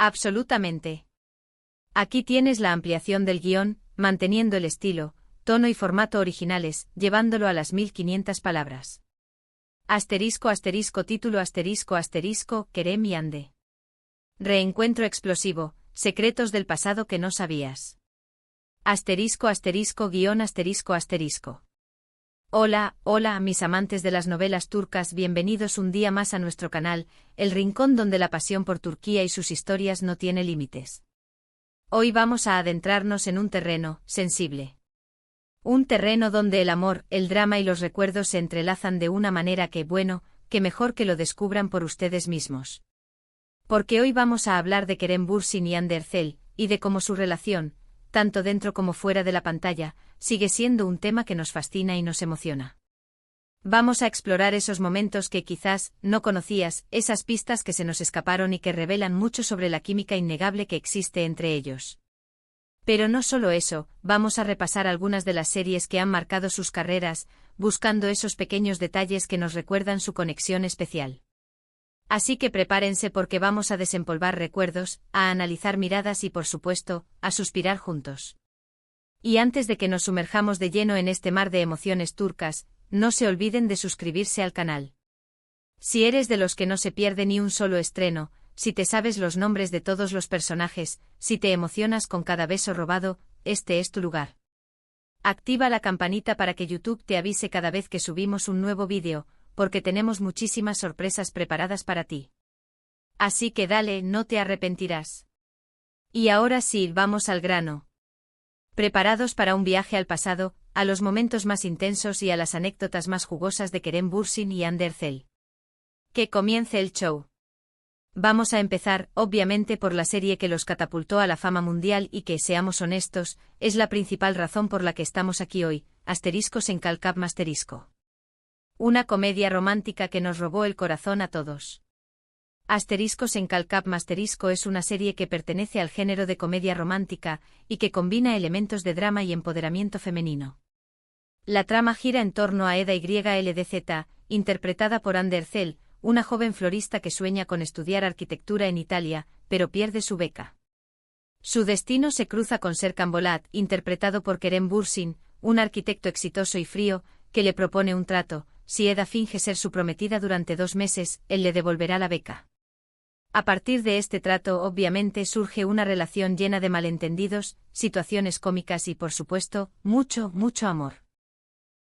Absolutamente. Aquí tienes la ampliación del guión, manteniendo el estilo, tono y formato originales, llevándolo a las 1500 palabras. Asterisco asterisco título asterisco asterisco Kerem y Ande. Reencuentro explosivo, secretos del pasado que no sabías. Asterisco asterisco guión asterisco asterisco. Hola, hola mis amantes de las novelas turcas, bienvenidos un día más a nuestro canal, el rincón donde la pasión por Turquía y sus historias no tiene límites. Hoy vamos a adentrarnos en un terreno sensible. Un terreno donde el amor, el drama y los recuerdos se entrelazan de una manera que, bueno, que mejor que lo descubran por ustedes mismos. Porque hoy vamos a hablar de Kerem Bürsin y Hande Erçel, y de cómo su relación, tanto dentro como fuera de la pantalla, sigue siendo un tema que nos fascina y nos emociona. Vamos a explorar esos momentos que quizás no conocías, esas pistas que se nos escaparon y que revelan mucho sobre la química innegable que existe entre ellos. Pero no solo eso, vamos a repasar algunas de las series que han marcado sus carreras, buscando esos pequeños detalles que nos recuerdan su conexión especial. Así que prepárense porque vamos a desempolvar recuerdos, a analizar miradas y por supuesto, a suspirar juntos. Y antes de que nos sumerjamos de lleno en este mar de emociones turcas, no se olviden de suscribirse al canal. Si eres de los que no se pierde ni un solo estreno, si te sabes los nombres de todos los personajes, si te emocionas con cada beso robado, este es tu lugar. Activa la campanita para que YouTube te avise cada vez que subimos un nuevo vídeo, porque tenemos muchísimas sorpresas preparadas para ti. Así que dale, no te arrepentirás. Y ahora sí, vamos al grano. ¿Preparados para un viaje al pasado, a los momentos más intensos y a las anécdotas más jugosas de Kerem Bürsin y Hande Erçel? Que comience el show. Vamos a empezar, obviamente, por la serie que los catapultó a la fama mundial y que, seamos honestos, es la principal razón por la que estamos aquí hoy, asteriscos en Calcap asterisco. Una comedia romántica que nos robó el corazón a todos. Asteriscos en Calcap asterisco es una serie que pertenece al género de comedia romántica y que combina elementos de drama y empoderamiento femenino. La trama gira en torno a Eda YLDZ, interpretada por Hande Erçel, una joven florista que sueña con estudiar arquitectura en Italia, pero pierde su beca. Su destino se cruza con Serkan Bolat, interpretado por Kerem Bürsin, un arquitecto exitoso y frío, que le propone un trato: si Eda finge ser su prometida durante 2 meses, él le devolverá la beca. A partir de este trato, obviamente, surge una relación llena de malentendidos, situaciones cómicas y, por supuesto, mucho, mucho amor.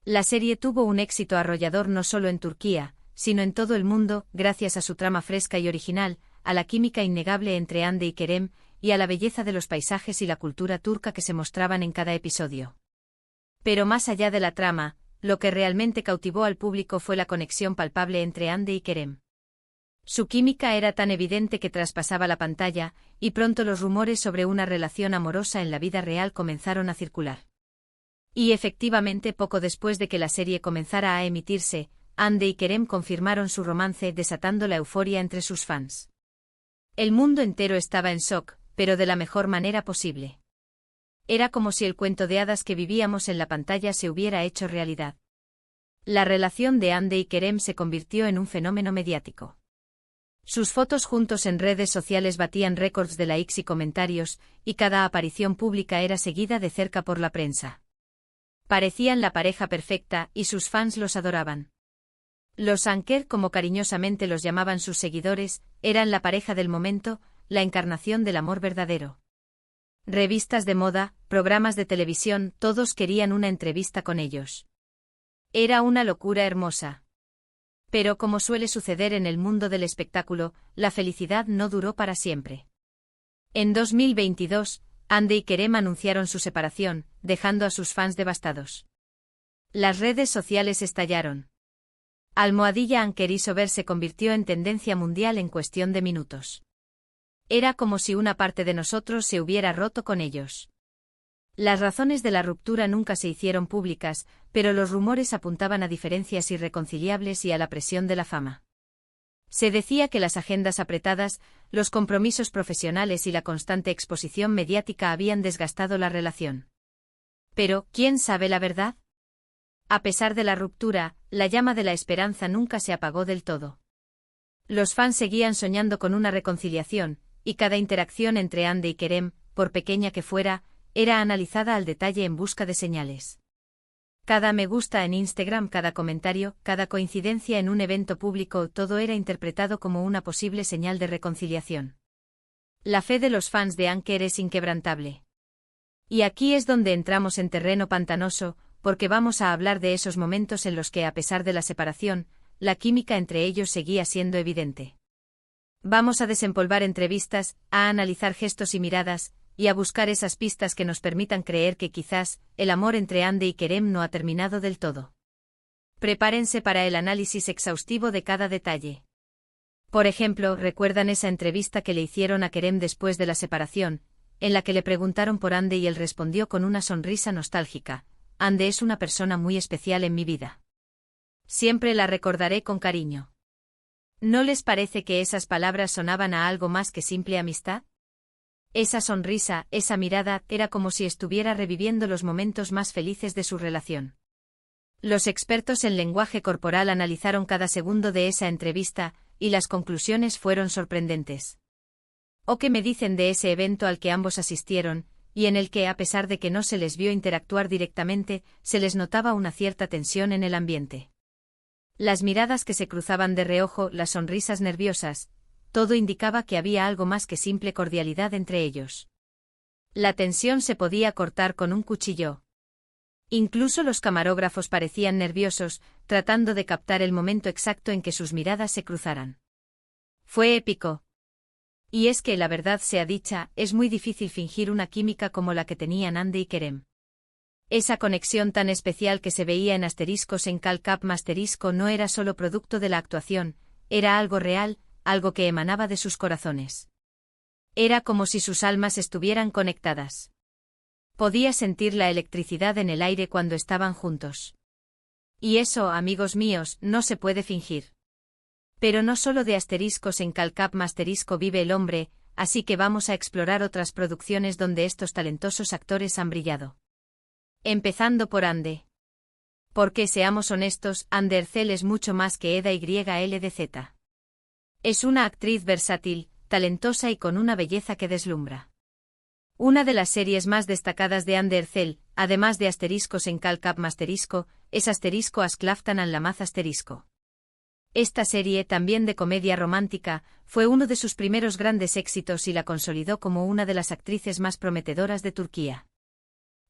La serie tuvo un éxito arrollador no solo en Turquía, sino en todo el mundo, gracias a su trama fresca y original, a la química innegable entre Hande y Kerem, y a la belleza de los paisajes y la cultura turca que se mostraban en cada episodio. Pero más allá de la trama, lo que realmente cautivó al público fue la conexión palpable entre Hande y Kerem. Su química era tan evidente que traspasaba la pantalla, y pronto los rumores sobre una relación amorosa en la vida real comenzaron a circular. Y efectivamente, poco después de que la serie comenzara a emitirse, Hande y Kerem confirmaron su romance, desatando la euforia entre sus fans. El mundo entero estaba en shock, pero de la mejor manera posible. Era como si el cuento de hadas que vivíamos en la pantalla se hubiera hecho realidad. La relación de Hande y Kerem se convirtió en un fenómeno mediático. Sus fotos juntos en redes sociales batían récords de likes y comentarios, y cada aparición pública era seguida de cerca por la prensa. Parecían la pareja perfecta, y sus fans los adoraban. Los Anker, como cariñosamente los llamaban sus seguidores, eran la pareja del momento, la encarnación del amor verdadero. Revistas de moda, programas de televisión, todos querían una entrevista con ellos. Era una locura hermosa. Pero como suele suceder en el mundo del espectáculo, la felicidad no duró para siempre. En 2022, Hande y Kerem anunciaron su separación, dejando a sus fans devastados. Las redes sociales estallaron. @Ankerisöver se convirtió en tendencia mundial en cuestión de minutos. Era como si una parte de nosotros se hubiera roto con ellos. Las razones de la ruptura nunca se hicieron públicas, pero los rumores apuntaban a diferencias irreconciliables y a la presión de la fama. Se decía que las agendas apretadas, los compromisos profesionales y la constante exposición mediática habían desgastado la relación. Pero, ¿quién sabe la verdad? A pesar de la ruptura, la llama de la esperanza nunca se apagó del todo. Los fans seguían soñando con una reconciliación, y cada interacción entre Ande y Kerem, por pequeña que fuera, era analizada al detalle en busca de señales. Cada me gusta en Instagram, cada comentario, cada coincidencia en un evento público, todo era interpretado como una posible señal de reconciliación. La fe de los fans de Anker es inquebrantable. Y aquí es donde entramos en terreno pantanoso, porque vamos a hablar de esos momentos en los que, a pesar de la separación, la química entre ellos seguía siendo evidente. Vamos a desempolvar entrevistas, a analizar gestos y miradas, y a buscar esas pistas que nos permitan creer que quizás, el amor entre Ande y Kerem no ha terminado del todo. Prepárense para el análisis exhaustivo de cada detalle. Por ejemplo, ¿recuerdan esa entrevista que le hicieron a Kerem después de la separación, en la que le preguntaron por Ande y él respondió con una sonrisa nostálgica: Ande es una persona muy especial en mi vida. Siempre la recordaré con cariño. ¿No les parece que esas palabras sonaban a algo más que simple amistad? Esa sonrisa, esa mirada, era como si estuviera reviviendo los momentos más felices de su relación. Los expertos en lenguaje corporal analizaron cada segundo de esa entrevista, y las conclusiones fueron sorprendentes. ¿O qué me dicen de ese evento al que ambos asistieron, y en el que, a pesar de que no se les vio interactuar directamente, se les notaba una cierta tensión en el ambiente? Las miradas que se cruzaban de reojo, las sonrisas nerviosas, todo indicaba que había algo más que simple cordialidad entre ellos. La tensión se podía cortar con un cuchillo. Incluso los camarógrafos parecían nerviosos, tratando de captar el momento exacto en que sus miradas se cruzaran. Fue épico. Y es que, la verdad sea dicha, es muy difícil fingir una química como la que tenían Ande y Kerem. Esa conexión tan especial que se veía en asteriscos en Calcap Masterisco no era solo producto de la actuación, era algo real, algo que emanaba de sus corazones. Era como si sus almas estuvieran conectadas. Podía sentir la electricidad en el aire cuando estaban juntos. Y eso, amigos míos, no se puede fingir. Pero no solo de asteriscos en Calcap Masterisco vive el hombre, así que vamos a explorar otras producciones donde estos talentosos actores han brillado. Empezando por Ande. Porque, seamos honestos, Ande Ercel es mucho más que Eda YLDZ. Es una actriz versátil, talentosa y con una belleza que deslumbra. Una de las series más destacadas de Ande Ercel, además de asteriscos en Calcap Masterisco, es Asterisco Asklaftan an Lamaz Asterisco. Esta serie, también de comedia romántica, fue uno de sus primeros grandes éxitos y la consolidó como una de las actrices más prometedoras de Turquía.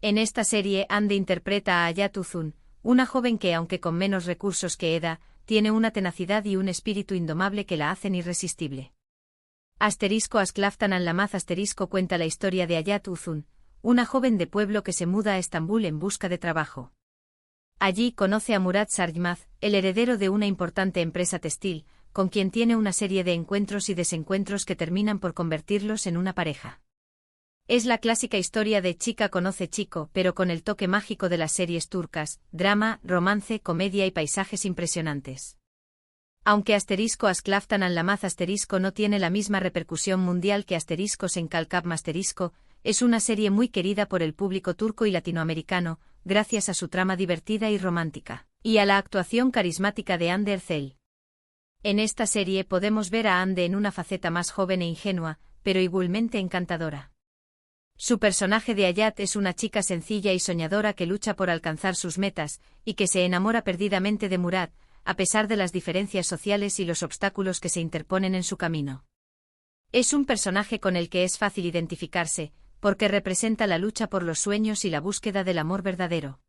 En esta serie, Ande interpreta a Hayat Uzun, una joven que, aunque con menos recursos que Eda, tiene una tenacidad y un espíritu indomable que la hacen irresistible. Asterisco Asklaftan an Lamaz Asterisco cuenta la historia de Hayat Uzun, una joven de pueblo que se muda a Estambul en busca de trabajo. Allí conoce a Murat Sarjmaz, el heredero de una importante empresa textil, con quien tiene una serie de encuentros y desencuentros que terminan por convertirlos en una pareja. Es la clásica historia de chica conoce chico, pero con el toque mágico de las series turcas: drama, romance, comedia y paisajes impresionantes. Aunque Asterisco Asklaftan an Lamaz Asterisco no tiene la misma repercusión mundial que Asteriscos en Calcap Masterisco, es una serie muy querida por el público turco y latinoamericano, gracias a su trama divertida y romántica, y a la actuación carismática de Ande Ercel. En esta serie podemos ver a Ande en una faceta más joven e ingenua, pero igualmente encantadora. Su personaje de Hayat es una chica sencilla y soñadora que lucha por alcanzar sus metas, y que se enamora perdidamente de Murat, a pesar de las diferencias sociales y los obstáculos que se interponen en su camino. Es un personaje con el que es fácil identificarse, porque representa la lucha por los sueños y la búsqueda del amor verdadero.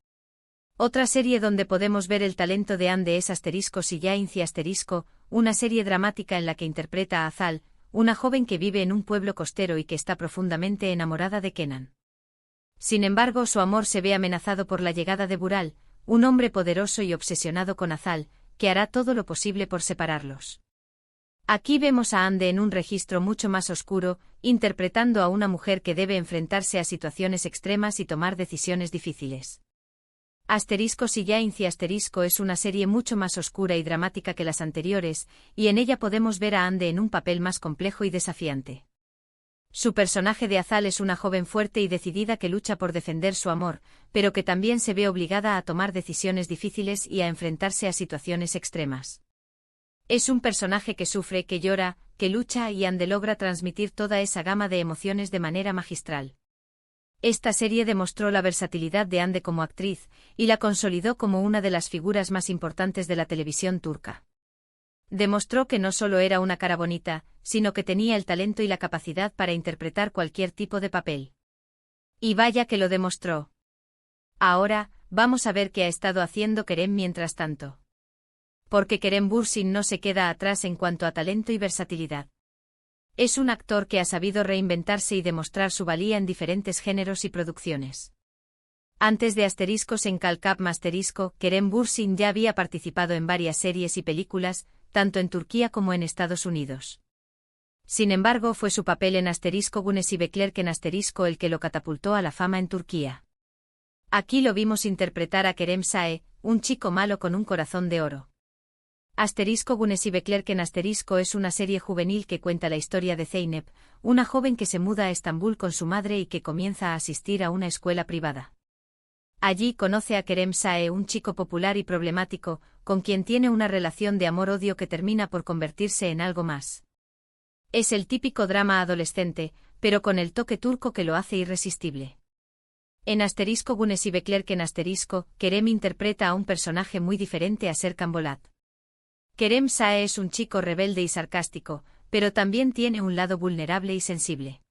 Otra serie donde podemos ver el talento de Ande es Asterisco Siyainci Asterisco, una serie dramática en la que interpreta a Azal, una joven que vive en un pueblo costero y que está profundamente enamorada de Kenan. Sin embargo, su amor se ve amenazado por la llegada de Bural, un hombre poderoso y obsesionado con Azal, que hará todo lo posible por separarlos. Aquí vemos a Ande en un registro mucho más oscuro, interpretando a una mujer que debe enfrentarse a situaciones extremas y tomar decisiones difíciles. Asterisco Siyainci Asterisco es una serie mucho más oscura y dramática que las anteriores, y en ella podemos ver a Ande en un papel más complejo y desafiante. Su personaje de Azal es una joven fuerte y decidida que lucha por defender su amor, pero que también se ve obligada a tomar decisiones difíciles y a enfrentarse a situaciones extremas. Es un personaje que sufre, que llora, que lucha y Ande logra transmitir toda esa gama de emociones de manera magistral. Esta serie demostró la versatilidad de Ande como actriz, y la consolidó como una de las figuras más importantes de la televisión turca. Demostró que no solo era una cara bonita, sino que tenía el talento y la capacidad para interpretar cualquier tipo de papel. Y vaya que lo demostró. Ahora, vamos a ver qué ha estado haciendo Kerem mientras tanto. Porque Kerem Bürsin no se queda atrás en cuanto a talento y versatilidad. Es un actor que ha sabido reinventarse y demostrar su valía en diferentes géneros y producciones. Antes de Asteriscos en Kalkap Masterisco, Kerem Bürsin ya había participado en varias series y películas, tanto en Turquía como en Estados Unidos. Sin embargo, fue su papel en Asterisco Güneşi Beklerken en Asterisco el que lo catapultó a la fama en Turquía. Aquí lo vimos interpretar a Kerem Sae, un chico malo con un corazón de oro. Asterisco Güneşi Beklerken Asterisco es una serie juvenil que cuenta la historia de Zeynep, una joven que se muda a Estambul con su madre y que comienza a asistir a una escuela privada. Allí conoce a Kerem Sae, un chico popular y problemático, con quien tiene una relación de amor-odio que termina por convertirse en algo más. Es el típico drama adolescente, pero con el toque turco que lo hace irresistible. En Asterisco Güneşi Beklerken Asterisco, Kerem interpreta a un personaje muy diferente a Serkan Bolat. Kerem Sae es un chico rebelde y sarcástico, pero también tiene un lado vulnerable y sensible.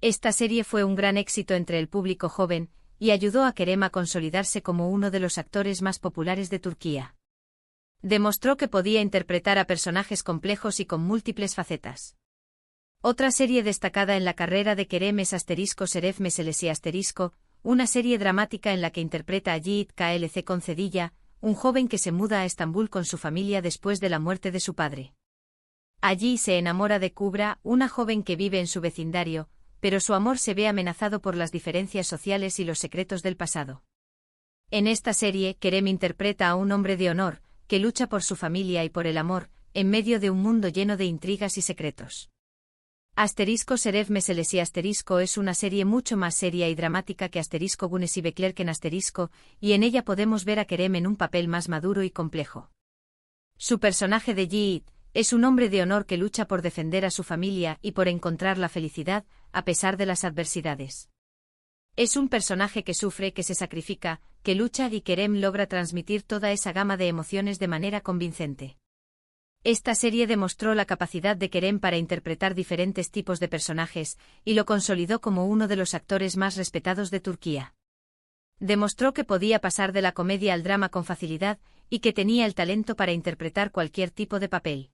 Esta serie fue un gran éxito entre el público joven, y ayudó a Kerem a consolidarse como uno de los actores más populares de Turquía. Demostró que podía interpretar a personajes complejos y con múltiples facetas. Otra serie destacada en la carrera de Kerem es Asterisco Şeref Meselesi Asterisco, una serie dramática en la que interpreta a Yiğit Klc Concedilla, un joven que se muda a Estambul con su familia después de la muerte de su padre. Allí se enamora de Kubra, una joven que vive en su vecindario, pero su amor se ve amenazado por las diferencias sociales y los secretos del pasado. En esta serie, Kerem interpreta a un hombre de honor, que lucha por su familia y por el amor, en medio de un mundo lleno de intrigas y secretos. Asterisco Şeref Meselesi Asterisco es una serie mucho más seria y dramática que Asterisco Güneşi Beklerken Asterisco, y en ella podemos ver a Kerem en un papel más maduro y complejo. Su personaje de Yiğit es un hombre de honor que lucha por defender a su familia y por encontrar la felicidad, a pesar de las adversidades. Es un personaje que sufre, que se sacrifica, que lucha, y Kerem logra transmitir toda esa gama de emociones de manera convincente. Esta serie demostró la capacidad de Kerem para interpretar diferentes tipos de personajes, y lo consolidó como uno de los actores más respetados de Turquía. Demostró que podía pasar de la comedia al drama con facilidad, y que tenía el talento para interpretar cualquier tipo de papel.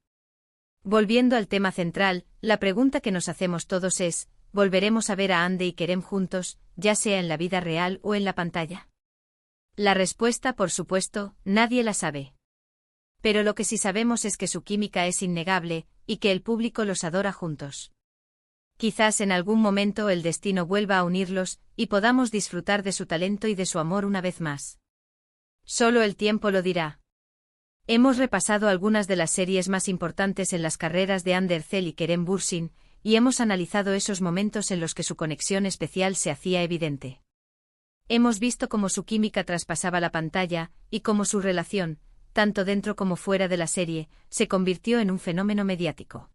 Volviendo al tema central, la pregunta que nos hacemos todos es, ¿volveremos a ver a Ande y Kerem juntos, ya sea en la vida real o en la pantalla? La respuesta, por supuesto, nadie la sabe. Pero lo que sí sabemos es que su química es innegable, y que el público los adora juntos. Quizás en algún momento el destino vuelva a unirlos, y podamos disfrutar de su talento y de su amor una vez más. Solo el tiempo lo dirá. Hemos repasado algunas de las series más importantes en las carreras de Hande Erçel y Kerem Bürsin, y hemos analizado esos momentos en los que su conexión especial se hacía evidente. Hemos visto cómo su química traspasaba la pantalla, y cómo su relación, tanto dentro como fuera de la serie, se convirtió en un fenómeno mediático.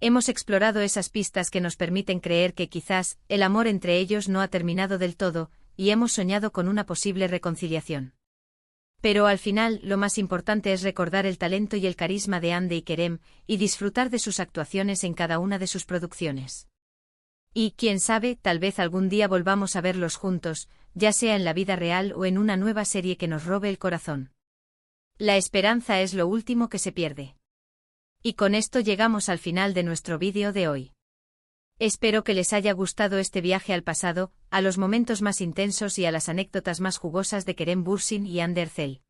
Hemos explorado esas pistas que nos permiten creer que quizás el amor entre ellos no ha terminado del todo, y hemos soñado con una posible reconciliación. Pero al final, lo más importante es recordar el talento y el carisma de Hande y Kerem, y disfrutar de sus actuaciones en cada una de sus producciones. Y, quién sabe, tal vez algún día volvamos a verlos juntos, ya sea en la vida real o en una nueva serie que nos robe el corazón. La esperanza es lo último que se pierde. Y con esto llegamos al final de nuestro vídeo de hoy. Espero que les haya gustado este viaje al pasado, a los momentos más intensos y a las anécdotas más jugosas de Kerem Bürsin y Hande Erçel.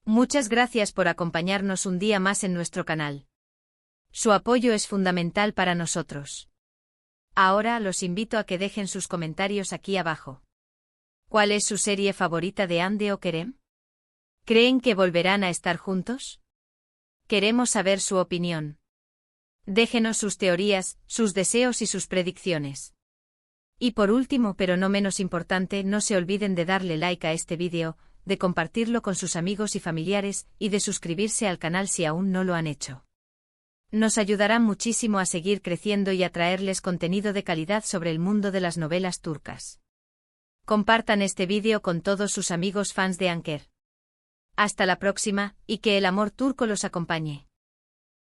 Muchas gracias por acompañarnos un día más en nuestro canal. Su apoyo es fundamental para nosotros. Ahora los invito a que dejen sus comentarios aquí abajo. ¿Cuál es su serie favorita de Hande o Kerem? ¿Creen que volverán a estar juntos? Queremos saber su opinión. Déjenos sus teorías, sus deseos y sus predicciones. Y por último, pero no menos importante, no se olviden de darle like a este vídeo, de compartirlo con sus amigos y familiares, y de suscribirse al canal si aún no lo han hecho. Nos ayudarán muchísimo a seguir creciendo y a traerles contenido de calidad sobre el mundo de las novelas turcas. Compartan este vídeo con todos sus amigos fans de Anker. Hasta la próxima, y que el amor turco los acompañe.